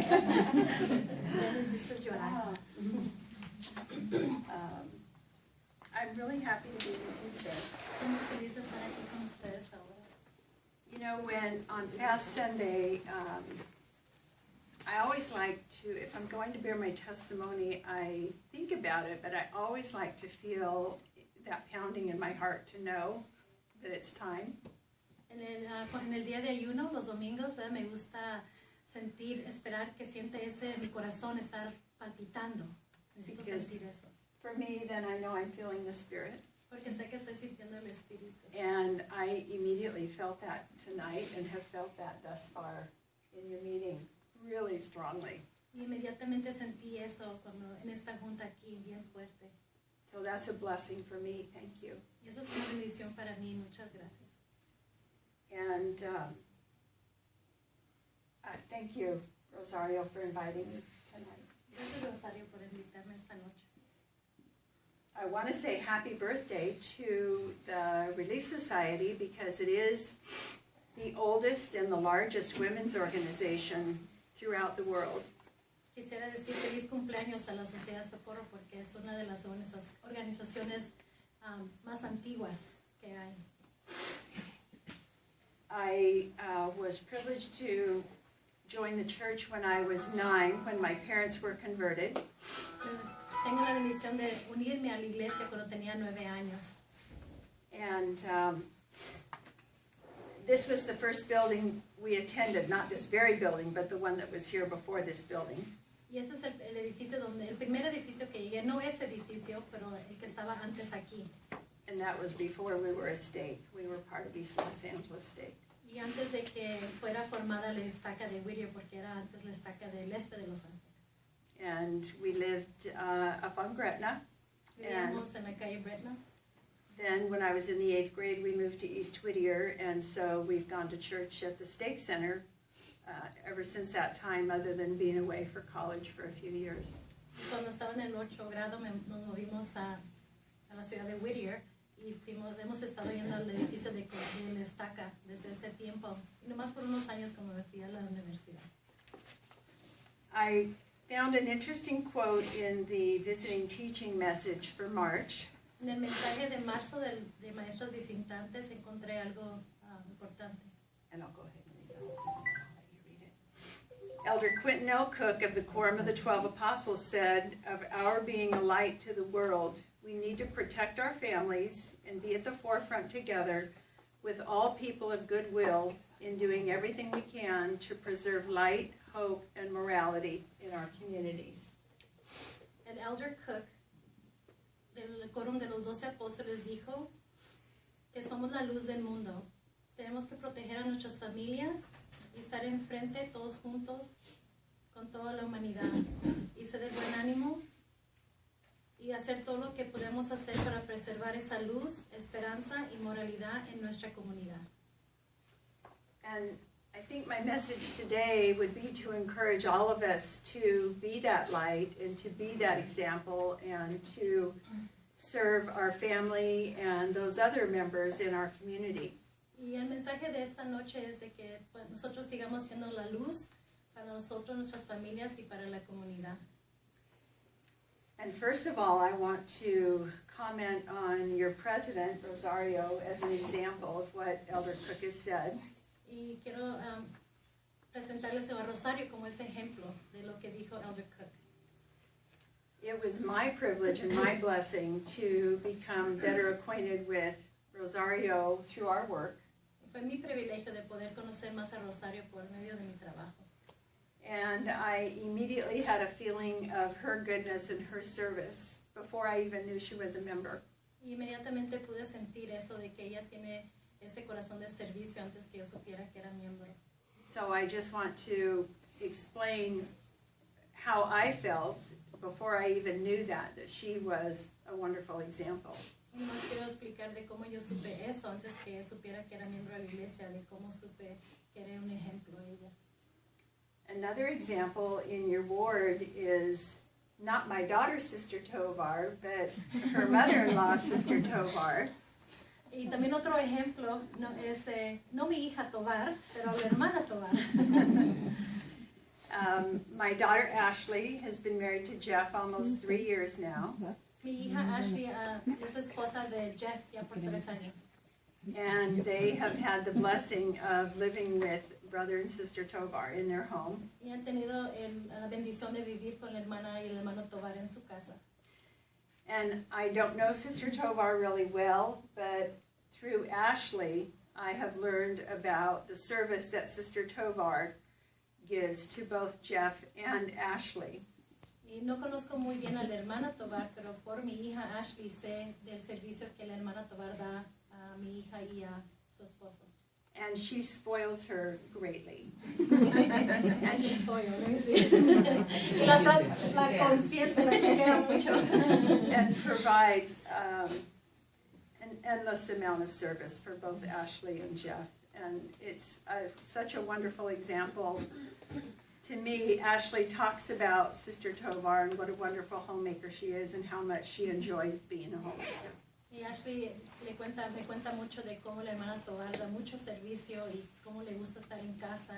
Ya me hiciste llorar. I'm really happy to be with you today. Estoy muy feliz de estar aquí con ustedes ahora. You know, when on Fast Sunday, I always like to, if I'm going to bear my testimony, I think about it, but I always like to feel that pounding in my heart to know that it's time. En el día de ayuno, los domingos, ¿verdad? Me gusta sentir, esperar que siente mi corazón estar palpitando. Necesito sentir eso. For me, then I know I'm feeling the Spirit. Porque sé que estoy sintiendo el Espíritu. And I immediately felt that tonight and have felt that thus far in your meeting really strongly. Y inmediatamente sentí eso en esta junta aquí, bien fuerte. So that's a blessing for me. Thank you. Y eso es una bendición para mí. Muchas gracias. And thank you, Rosario, for inviting me tonight. Gracias, Rosario, por invitarme esta noche. I want to say happy birthday to the Relief Society because it is the oldest and the largest women's organization throughout the world. Quisiera decir feliz cumpleaños a la Sociedad de Socorro porque es una de las organizaciones más antiguas que hay. I was privileged to join the church when I was 9, when my parents were converted. Tengo la bendición de unirme a la iglesia cuando tenía 9 años. And this was the first building we attended, not this very building, but the one that was here before this building. Y ese es el edificio el primer edificio que llegué, no ese edificio, pero el que estaba antes aquí. And that was before we were a state. We were part of East Los Angeles State. Y antes de que fuera formada la estaca de Whittier, porque era antes la estaca del este de Los Ángeles. And we lived up on Gretna. Vivíamos en la calle Gretna. Then when I was in the 8th grade, we moved to East Whittier, and so we've gone to church at the Stake Center ever since that time, other than being away for college for a few years. Cuando estaba en el 8º grado, nos movimos a la ciudad de Whittier y hemos estado yendo al edificio de la estaca desde ese tiempo, y nomás por unos años cuando me fui a la universidad. I found an interesting quote in the visiting teaching message for March. En el mensaje de marzo de maestros visitantes encontré algo importante. And I'll go ahead and read it. I'll let you read it. Elder Quentin L. Cook of the Quorum of the 12 Apostles said, "Of our being a light to the world, we need to protect our families and be at the forefront together with all people of goodwill in doing everything we can to preserve light, hope, and morality in our communities." El Elder Cook del Quórum de los 12 Apóstoles dijo que somos la luz del mundo. Tenemos que proteger a nuestras familias y estar enfrente todos juntos con toda la humanidad y ser de buen ánimo y hacer todo lo que podemos hacer para preservar esa luz, esperanza y moralidad en nuestra comunidad. And I think my message today would be to encourage all of us to be that light and to be that example and to serve our family and those other members in our community. Y el mensaje de esta noche es de que nosotros sigamos siendo la luz para nosotros, nuestras familias y para la comunidad. And first of all, I want to comment on your president, Rosario, as an example of what Elder Cook has said. Y quiero presentarles a Rosario como ese ejemplo de lo que dijo Elder Cook. It was my privilege and my blessing to become better acquainted with Rosario through our work. Fue mi privilegio de poder conocer más a Rosario por medio de mi trabajo. And I immediately had a feeling of her goodness and her service before I even knew she was a member. Y inmediatamente pude sentir eso de que ella tiene ese corazón de servicio antes que yo supiera que era miembro. So I just want to explain how I felt before I even knew that she was a wonderful example. Y más quiero explicar de cómo yo supe eso antes que supiera que era miembro de la iglesia, de cómo supe que era un ejemplo ella. Another example in your ward is not my daughter's Sister Tovar, but her mother-in-law's Sister Tovar. Y también otro ejemplo no, es no mi hija Tovar, pero la hermana Tovar. My daughter Ashley has been married to Jeff almost 3 years now. Mi hija Ashley es esposa de Jeff ya por 3 años. And they have had the blessing of living with brother and sister Tovar in their home. Y han tenido la bendición de vivir con la hermana y el hermano Tovar en su casa. And I don't know Sister Tovar really well, but through Ashley, I have learned about the service that Sister Tovar gives to both Jeff and Ashley. Y no conozco muy bien a la hermana Tovar, pero por mi hija Ashley sé del servicio que la hermana Tovar da a mi hija y a su esposo. And she spoils her greatly. And she la consiente, la chiquea mucho. And provides an endless amount of service for both Ashley and Jeff. And it's such a wonderful example. To me, Ashley talks about Sister Tovar and what a wonderful homemaker she is and how much she enjoys being a homemaker. Y Ashley me cuenta mucho de cómo la hermana Tovar da mucho servicio y cómo le gusta estar en casa.